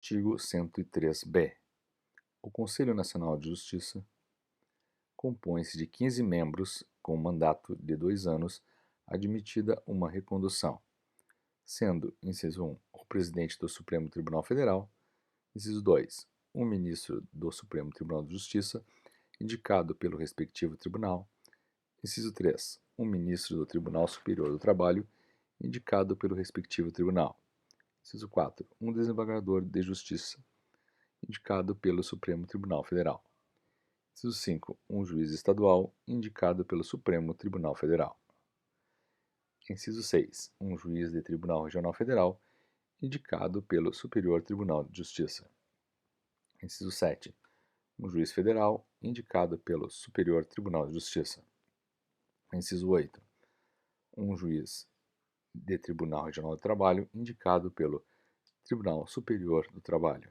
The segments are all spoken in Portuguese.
Artigo 103-B. O Conselho Nacional de Justiça compõe-se de 15 membros com mandato de 2 anos, admitida uma recondução, sendo, inciso 1, o presidente do Supremo Tribunal Federal, inciso 2, um ministro do Supremo Tribunal de Justiça, indicado pelo respectivo tribunal, inciso 3, um ministro do Tribunal Superior do Trabalho, indicado pelo respectivo tribunal, inciso 4, um desembargador de justiça, indicado pelo Supremo Tribunal Federal. Inciso 5. Um juiz estadual, indicado pelo Supremo Tribunal Federal. Inciso 6. Um juiz de Tribunal Regional Federal, indicado pelo Superior Tribunal de Justiça. Inciso 7. Um juiz federal, indicado pelo Superior Tribunal de Justiça. Inciso 8. Um juiz de Tribunal Regional do Trabalho, indicado pelo Tribunal Superior do Trabalho.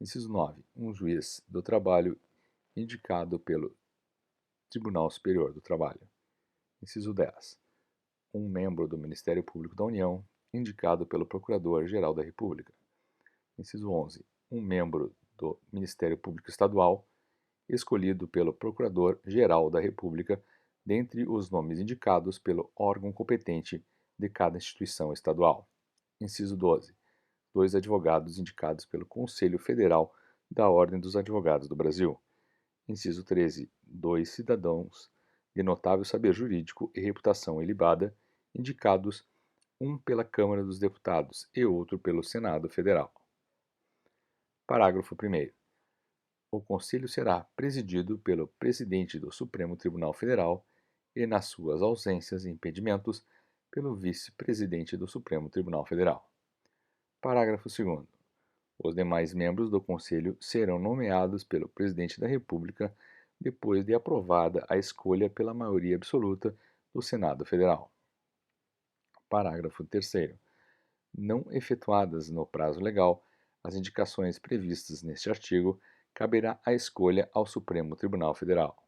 Inciso 9. Um juiz do trabalho, indicado pelo Tribunal Superior do Trabalho. Inciso 10. Um membro do Ministério Público da União, indicado pelo Procurador-Geral da República. Inciso 11. Um membro do Ministério Público Estadual, escolhido pelo Procurador-Geral da República, dentre os nomes indicados pelo órgão competente de cada instituição estadual. Inciso 12. 2 advogados indicados pelo Conselho Federal da Ordem dos Advogados do Brasil. Inciso 13. 2 cidadãos de notável saber jurídico e reputação ilibada, indicados, um pela Câmara dos Deputados e outro pelo Senado Federal. Parágrafo 1º. O Conselho será presidido pelo Presidente do Supremo Tribunal Federal e, nas suas ausências e impedimentos, pelo Vice-Presidente do Supremo Tribunal Federal. Parágrafo 2º. Os demais membros do Conselho serão nomeados pelo Presidente da República depois de aprovada a escolha pela maioria absoluta do Senado Federal. Parágrafo 3º. Não efetuadas no prazo legal as indicações previstas neste artigo, caberá a escolha ao Supremo Tribunal Federal.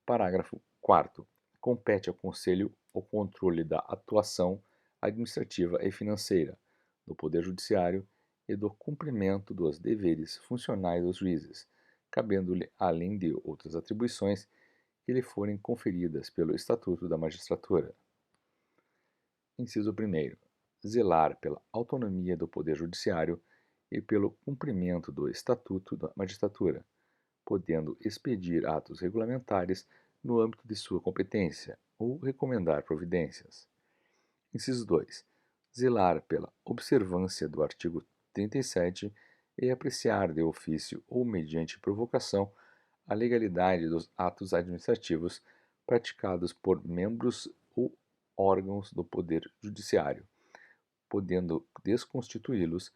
Parágrafo 4º. Compete ao Conselho o controle da atuação administrativa e financeira do Poder Judiciário e do cumprimento dos deveres funcionais dos juízes, cabendo-lhe, além de outras atribuições que lhe forem conferidas pelo Estatuto da Magistratura. Inciso 1º. Zelar pela autonomia do Poder Judiciário e pelo cumprimento do Estatuto da Magistratura, podendo expedir atos regulamentares no âmbito de sua competência ou recomendar providências. Inciso 2. Zelar pela observância do artigo 37 e apreciar de ofício ou mediante provocação a legalidade dos atos administrativos praticados por membros ou órgãos do Poder Judiciário, podendo desconstituí-los,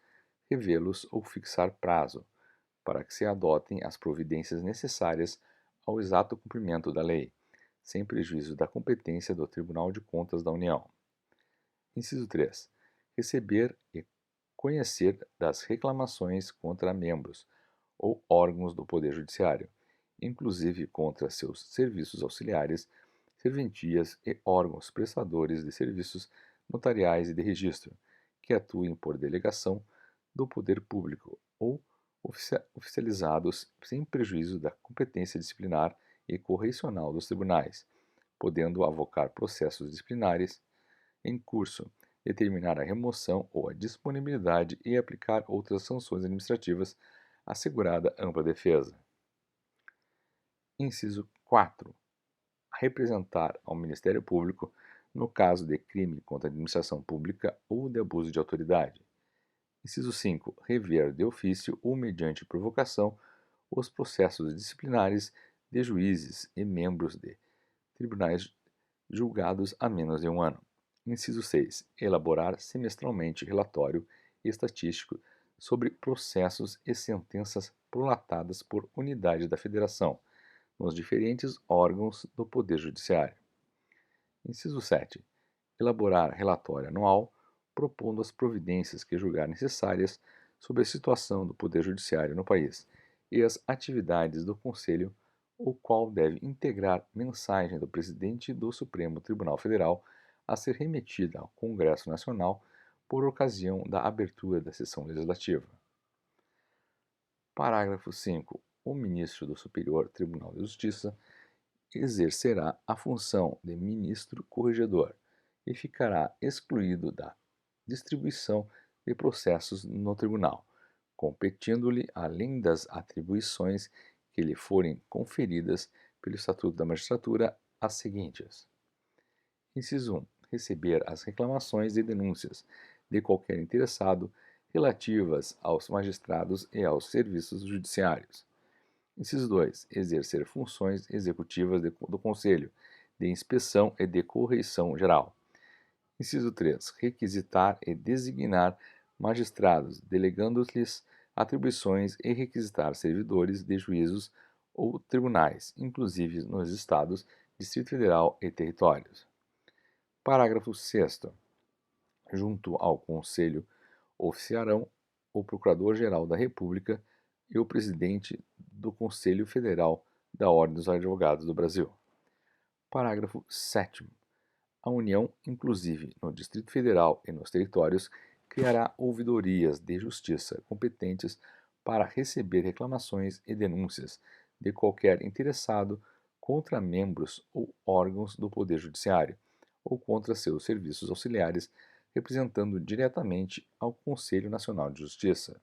revê-los ou fixar prazo, para que se adotem as providências necessárias ao exato cumprimento da lei, sem prejuízo da competência do Tribunal de Contas da União. Inciso 3. Receber e conhecer das reclamações contra membros ou órgãos do Poder Judiciário, inclusive contra seus serviços auxiliares, serventias e órgãos prestadores de serviços notariais e de registro, que atuem por delegação do poder público ou oficializados sem prejuízo da competência disciplinar e correicional dos tribunais, podendo avocar processos disciplinares em curso, determinar a remoção ou a disponibilidade e aplicar outras sanções administrativas, assegurada ampla defesa. Inciso 4. Representar ao Ministério Público no caso de crime contra a administração pública ou de abuso de autoridade. Inciso 5. Rever de ofício ou mediante provocação os processos disciplinares de juízes e membros de tribunais julgados há menos de um ano. Inciso 6. Elaborar semestralmente relatório estatístico sobre processos e sentenças prolatadas por unidade da Federação nos diferentes órgãos do Poder Judiciário. Inciso 7. Elaborar relatório anual propondo as providências que julgar necessárias sobre a situação do Poder Judiciário no país e as atividades do Conselho, o qual deve integrar mensagem do Presidente do Supremo Tribunal Federal a ser remetida ao Congresso Nacional por ocasião da abertura da sessão legislativa. Parágrafo 5. O ministro do Superior Tribunal de Justiça exercerá a função de ministro corregedor e ficará excluído da distribuição de processos no tribunal, competindo-lhe, além das atribuições que lhe forem conferidas pelo Estatuto da Magistratura, as seguintes: Inciso 1. Receber as reclamações e denúncias de qualquer interessado relativas aos magistrados e aos serviços judiciários. Inciso 2. Exercer funções executivas do Conselho de Inspeção e de Correição Geral. Inciso 3. Requisitar e designar magistrados, delegando-lhes atribuições e requisitar servidores de juízos ou tribunais, inclusive nos Estados, Distrito Federal e territórios. Parágrafo 6º. Junto ao Conselho oficiarão o Procurador-Geral da República e o Presidente do Conselho Federal da Ordem dos Advogados do Brasil. Parágrafo 7º. A União, inclusive no Distrito Federal e nos territórios, criará ouvidorias de justiça competentes para receber reclamações e denúncias de qualquer interessado contra membros ou órgãos do Poder Judiciário ou contra seus serviços auxiliares, representando diretamente ao Conselho Nacional de Justiça.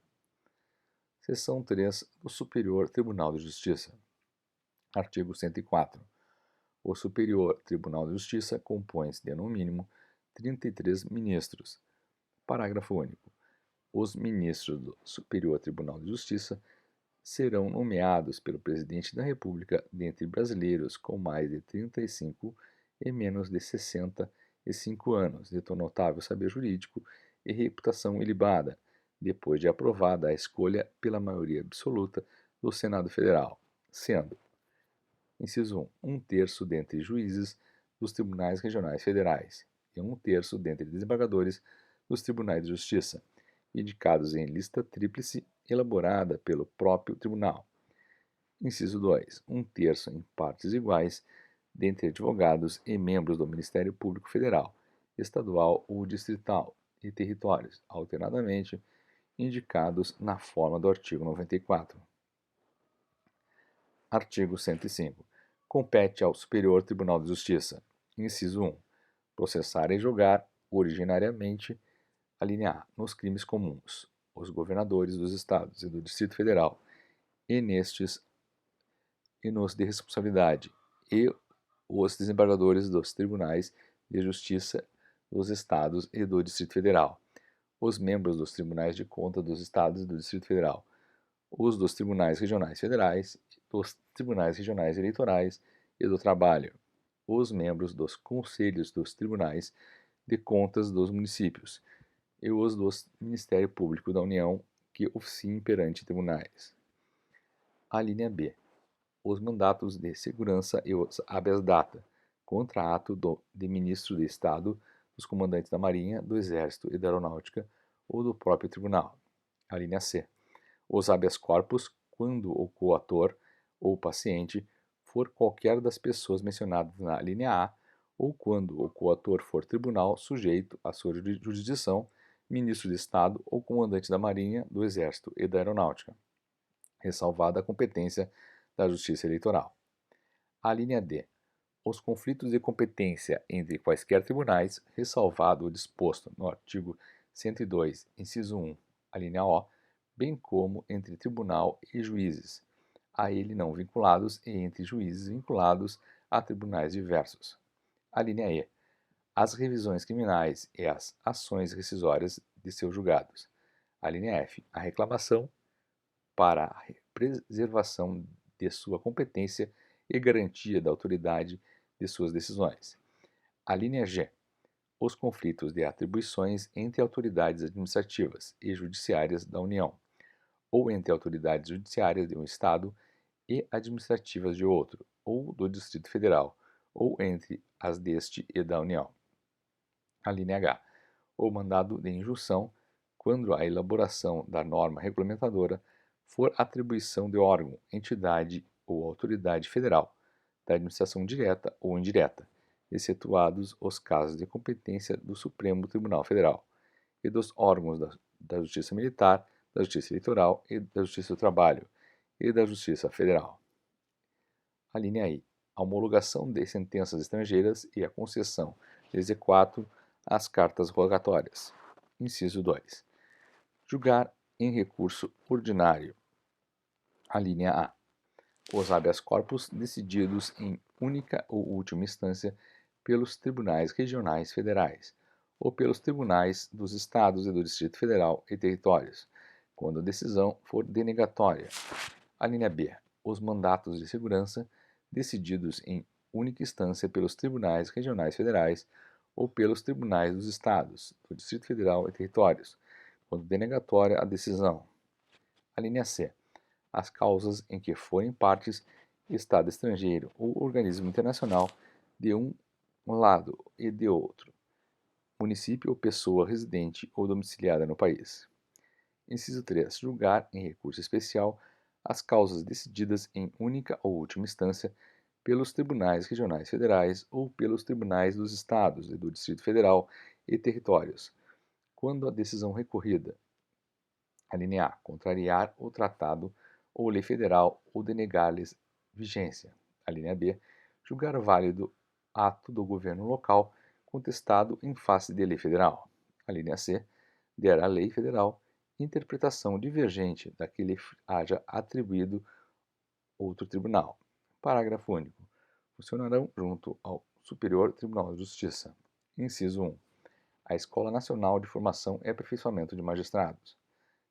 Seção 3 do Superior Tribunal de Justiça. Artigo 104. O Superior Tribunal de Justiça compõe-se de, no mínimo, 33 ministros. Parágrafo único. Os ministros do Superior Tribunal de Justiça serão nomeados pelo Presidente da República dentre brasileiros com mais de 35 e menos de 65 anos, de tão notável saber jurídico e reputação ilibada, depois de aprovada a escolha pela maioria absoluta do Senado Federal, sendo: Inciso 1. Um terço dentre juízes dos tribunais regionais federais e um terço dentre desembargadores dos tribunais de justiça, indicados em lista tríplice elaborada pelo próprio tribunal. Inciso 2. Um terço em partes iguais dentre advogados e membros do Ministério Público Federal, estadual ou distrital e territórios, alternadamente indicados na forma do artigo 94. Artigo 105. Compete ao Superior Tribunal de Justiça: Inciso 1. Processar e julgar, originariamente, a linha A, nos crimes comuns, os governadores dos Estados e do Distrito Federal, e nos de responsabilidade, e os desembargadores dos Tribunais de Justiça dos Estados e do Distrito Federal, os membros dos Tribunais de Conta dos Estados e do Distrito Federal, os dos Tribunais Regionais Federais, dos Tribunais Regionais Eleitorais e do Trabalho, os membros dos Conselhos dos Tribunais de Contas dos Municípios e os do Ministério Público da União que oficiem perante tribunais. A linha B. Os mandatos de segurança e os habeas data, contra ato de ministro de Estado, dos comandantes da Marinha, do Exército e da Aeronáutica ou do próprio tribunal. A linha C. Os habeas corpus, quando o coator ou paciente for qualquer das pessoas mencionadas na linha A, ou quando o coator for tribunal sujeito à sua jurisdição, ministro de Estado ou comandante da Marinha, do Exército e da Aeronáutica, ressalvada a competência da Justiça Eleitoral. A linha D. Os conflitos de competência entre quaisquer tribunais, ressalvado o disposto no artigo 102, inciso 1, a linha O, bem como entre tribunal e juízes, a ele não vinculados, e entre juízes vinculados a tribunais diversos. A linha E. As revisões criminais e as ações rescisórias de seus julgados. A linha F. A reclamação para a preservação de sua competência e garantia da autoridade de suas decisões. A linha G. Os conflitos de atribuições entre autoridades administrativas e judiciárias da União, ou entre autoridades judiciárias de um Estado e administrativas de outro, ou do Distrito Federal, ou entre as deste e da União. A linha H. O mandado de injunção, quando a elaboração da norma regulamentadora for atribuição de órgão, entidade ou autoridade federal, da administração direta ou indireta, excetuados os casos de competência do Supremo Tribunal Federal. e dos órgãos da Justiça Militar, da Justiça Eleitoral e da Justiça do Trabalho e da Justiça Federal. A linha I. A homologação de sentenças estrangeiras e a concessão de exequatur às cartas rogatórias. Inciso 2. Julgar em recurso ordinário. A linha A. Os habeas corpus decididos em única ou última instância pelos tribunais regionais federais ou pelos tribunais dos estados e do Distrito Federal e territórios, quando a decisão for denegatória. A linha B. Os mandatos de segurança decididos em única instância pelos tribunais regionais federais ou pelos tribunais dos estados, do Distrito Federal e territórios, quando denegatória a decisão. A linha C. As causas em que forem partes Estado estrangeiro ou organismo internacional de um lado e de outro, município ou pessoa residente ou domiciliada no país. Inciso 3. Julgar em recurso especial as causas decididas em única ou última instância pelos tribunais regionais federais ou pelos tribunais dos estados e do Distrito Federal e territórios, quando a decisão recorrida, a linha A, contrariar o tratado ou lei federal ou denegar-lhes vigência. A linha B, julgar válido ato do governo local contestado em face de lei federal. A linha C, der à lei federal interpretação divergente da que lhe haja atribuído outro tribunal. Parágrafo único. Funcionarão junto ao Superior Tribunal de Justiça. Inciso 1. A Escola Nacional de Formação e Aperfeiçoamento de Magistrados,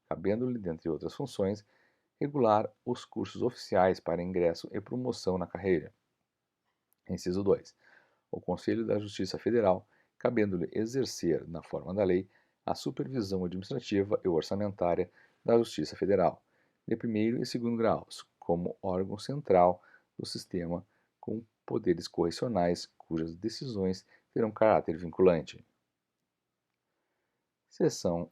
cabendo-lhe, dentre outras funções, regular os cursos oficiais para ingresso e promoção na carreira. Inciso 2. O Conselho da Justiça Federal, cabendo-lhe exercer, na forma da lei, a supervisão administrativa e orçamentária da Justiça Federal, de primeiro e segundo graus, como órgão central do sistema, com poderes correcionais, cujas decisões terão caráter vinculante. Seção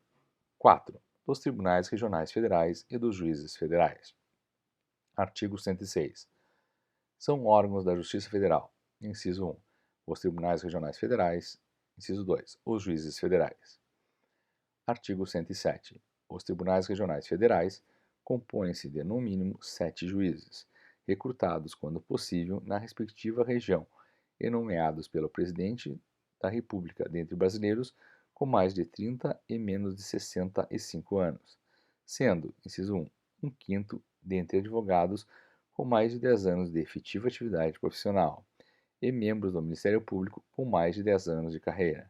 4. Dos Tribunais Regionais Federais e dos Juízes Federais. Artigo 106. São órgãos da Justiça Federal. Inciso 1. Os Tribunais Regionais Federais. Inciso 2. Os Juízes Federais. Artigo 107. Os Tribunais Regionais Federais compõem-se de, no mínimo, 7 juízes, recrutados, quando possível, na respectiva região e nomeados pelo Presidente da República dentre brasileiros com mais de 30 e menos de 65 anos, sendo, inciso 1, um quinto dentre advogados com mais de 10 anos de efetiva atividade profissional e membros do Ministério Público com mais de 10 anos de carreira.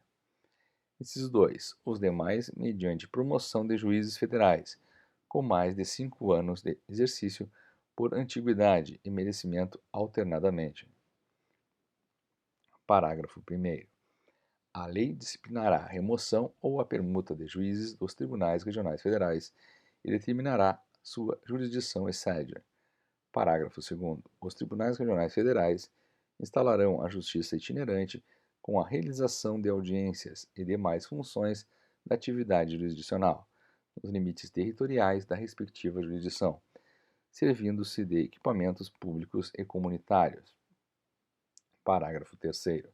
Inciso 2. Os demais mediante promoção de juízes federais com mais de 5 anos de exercício por antiguidade e merecimento alternadamente. Parágrafo 1º. A lei disciplinará a remoção ou a permuta de juízes dos tribunais regionais federais e determinará sua jurisdição e sede. Parágrafo 2º. Os tribunais regionais federais instalarão a justiça itinerante com a realização de audiências e demais funções da atividade jurisdicional, nos limites territoriais da respectiva jurisdição, servindo-se de equipamentos públicos e comunitários. Parágrafo 3º.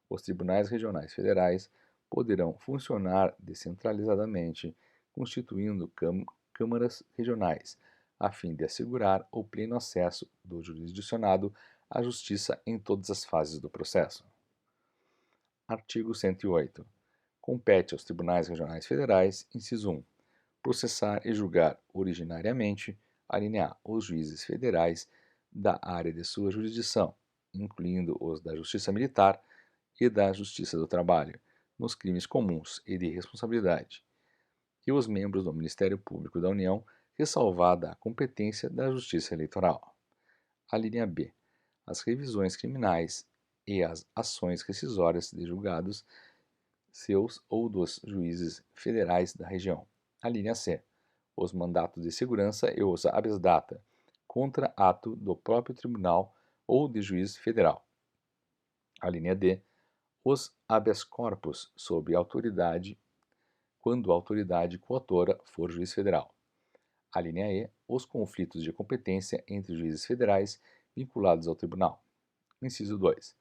Os tribunais regionais federais poderão funcionar descentralizadamente, constituindo câmaras regionais, a fim de assegurar o pleno acesso do jurisdicionado à justiça em todas as fases do processo. Artigo 108. Compete aos tribunais regionais federais, inciso 1, processar e julgar originariamente, a linha A, os juízes federais da área de sua jurisdição, incluindo os da Justiça Militar e da Justiça do Trabalho, nos crimes comuns e de responsabilidade, e os membros do Ministério Público da União, ressalvada a competência da Justiça Eleitoral. A linha B. As revisões criminais e as ações rescisórias de julgados seus ou dos juízes federais da região. A linha C. Os mandatos de segurança e os habeas data, contra ato do próprio tribunal ou de juiz federal. A linha D. Os habeas corpus sob autoridade, quando a autoridade coautora for juiz federal. A linha E. Os conflitos de competência entre juízes federais vinculados ao tribunal. Inciso 2.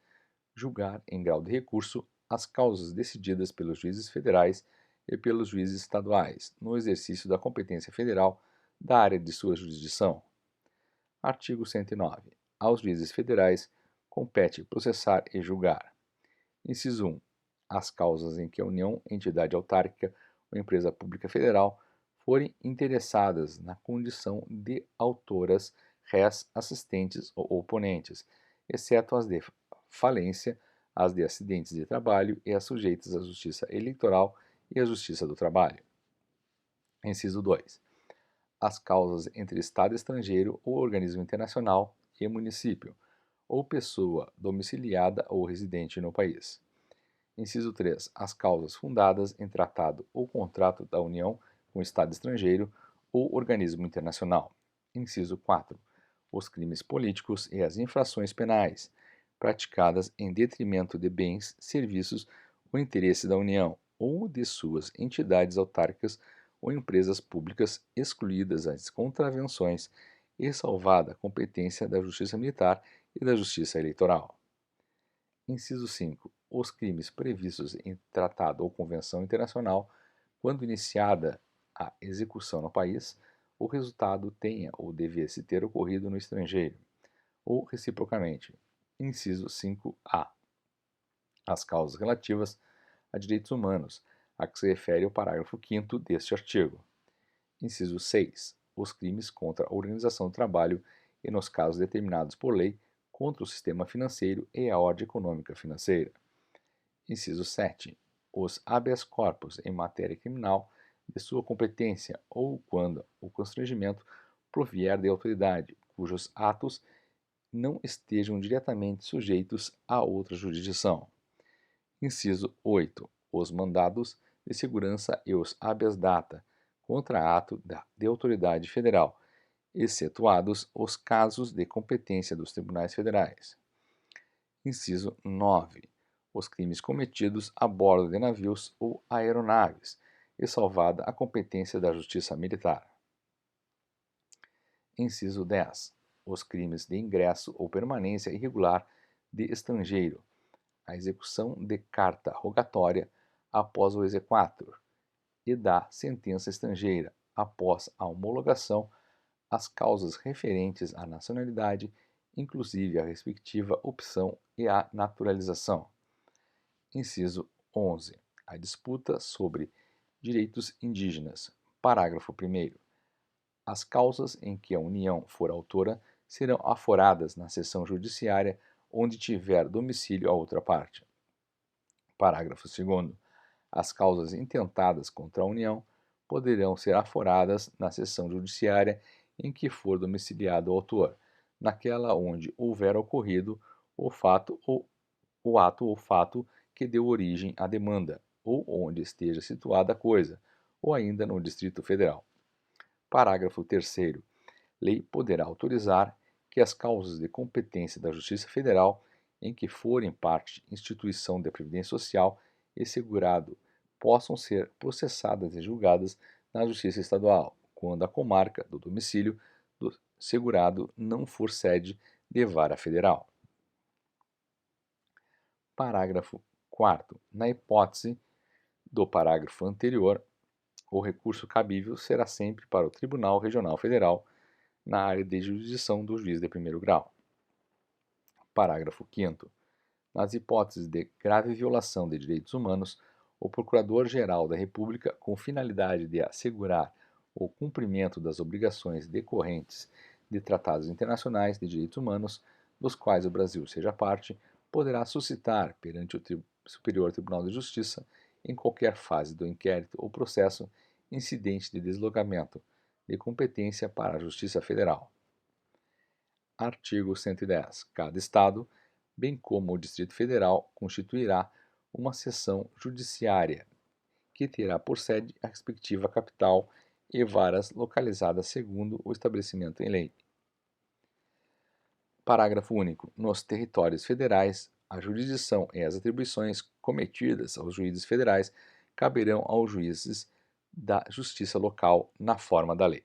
Julgar, em grau de recurso, as causas decididas pelos juízes federais e pelos juízes estaduais, no exercício da competência federal da área de sua jurisdição. Artigo 109. Aos juízes federais compete processar e julgar. Inciso 1. As causas em que a União, entidade autárquica ou empresa pública federal forem interessadas na condição de autoras, rés, assistentes ou oponentes, exceto as de falência, as de acidentes de trabalho e as sujeitas à Justiça Eleitoral e à Justiça do Trabalho. Inciso 2. As causas entre Estado estrangeiro ou organismo internacional e município, ou pessoa domiciliada ou residente no país. Inciso 3. As causas fundadas em tratado ou contrato da União com Estado estrangeiro ou organismo internacional. Inciso 4. Os crimes políticos e as infrações penais praticadas em detrimento de bens, serviços ou interesse da União ou de suas entidades autárquicas ou empresas públicas, excluídas as contravenções e salvada a competência da Justiça Militar e da Justiça Eleitoral. Inciso 5. Os crimes previstos em tratado ou convenção internacional, quando iniciada a execução no país, o resultado tenha ou devesse ter ocorrido no estrangeiro, ou reciprocamente. Inciso 5-A. As causas relativas a direitos humanos, a que se refere o parágrafo 5º deste artigo. Inciso 6. Os crimes contra a organização do trabalho e, nos casos determinados por lei, contra o sistema financeiro e a ordem econômica financeira. Inciso 7. Os habeas corpus em matéria criminal de sua competência ou quando o constrangimento provier de autoridade cujos atos não estejam diretamente sujeitos a outra jurisdição. Inciso 8. Os mandados de segurança e os habeas data contra ato de autoridade federal, excetuados os casos de competência dos tribunais federais. Inciso 9. Os crimes cometidos a bordo de navios ou aeronaves, e salvada a competência da Justiça Militar. Inciso 10. Os crimes de ingresso ou permanência irregular de estrangeiro, a execução de carta rogatória após o exequatur e da sentença estrangeira após a homologação, as causas referentes à nacionalidade, inclusive a respectiva opção e a naturalização. Inciso 11. A disputa sobre direitos indígenas. Parágrafo 1º. As causas em que a União for autora serão aforadas na seção judiciária onde tiver domicílio a outra parte. Parágrafo 2º. As causas intentadas contra a União poderão ser aforadas na seção judiciária em que for domiciliado o autor, naquela onde houver ocorrido o fato ou o ato ou fato que deu origem à demanda, ou onde esteja situada a coisa, ou ainda no Distrito Federal. Parágrafo 3º. Lei poderá autorizar que as causas de competência da Justiça Federal, em que forem parte instituição de previdência social e segurado, possam ser processadas e julgadas na Justiça Estadual, quando a comarca do domicílio do segurado não for sede de vara federal. Parágrafo 4º. Na hipótese do parágrafo anterior, o recurso cabível será sempre para o Tribunal Regional Federal, na área de jurisdição do juiz de primeiro grau. Parágrafo 5º. Nas hipóteses de grave violação de direitos humanos, o Procurador-Geral da República, com finalidade de assegurar o cumprimento das obrigações decorrentes de tratados internacionais de direitos humanos, dos quais o Brasil seja parte, poderá suscitar perante o Superior Tribunal de Justiça, em qualquer fase do inquérito ou processo, incidente de deslocamento de competência para a Justiça Federal. Artigo 110. Cada Estado, bem como o Distrito Federal, constituirá uma seção judiciária, que terá por sede a respectiva capital e varas localizadas segundo o estabelecimento em lei. Parágrafo único. Nos territórios federais, a jurisdição e as atribuições cometidas aos juízes federais caberão aos juízes da Justiça Local na forma da lei.